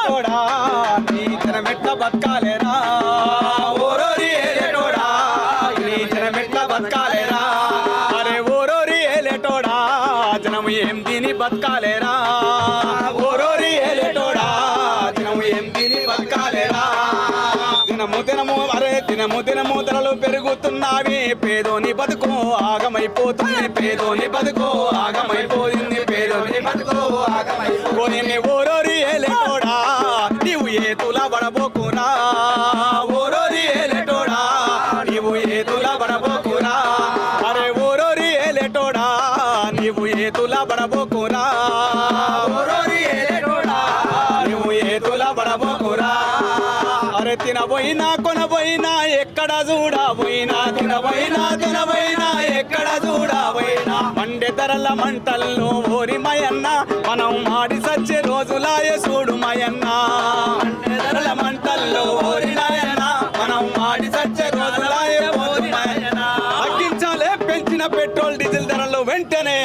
ఏలేటోడా నీ జనమెట్ల బతకాలేరా ఓరోరి ఏలేటోడా నీ జనమెట్ల బతకాలేరా అరే ఓరోరి ఏలేటోడా జనము ఏం తిని బతకాలేరా ఓరోరి ఏలేటోడా జనము ఏం తిని బతకాలేరా దినము ధరలు పెరుగుతున్నావి పేదోని బతుకు ఆగమైపోతుంది పేదోని బతుకు ఆగమైపోయింది పేదోని బతుకు ఆగమైపోయింది ఓరోరి ఏలేటోడా నీవు ఏతుల పడబోకురా ఓరోరి ఏలేటోడా నీవు ఏతుల పడబోకురా అరే ఓరోరి ఏలేటోడా నీవు ఏతుల పడబోకురా ఓరోరి ఏలేటోడా నీవు ఏతుల పడబోకురా అరే తినబోయినా కొనబోయినా ఎక్కడ చూడబోయినా తినబోయినా ఎక్కడ చూడబోయినా మండే ధరల మంటల్లో ఓరి మయన్న మనం మాడి సచ్చే రోజులాయే చూడు మయన్న మండే ధరల మంటల్లో ఓరి నాయన్న మనం మాడి సచ్చే రోజులాయే ఓరి మయన్న తగ్గించాలే పెంచిన పెట్రోల్ డీజిల్ ధరలు వెంటనే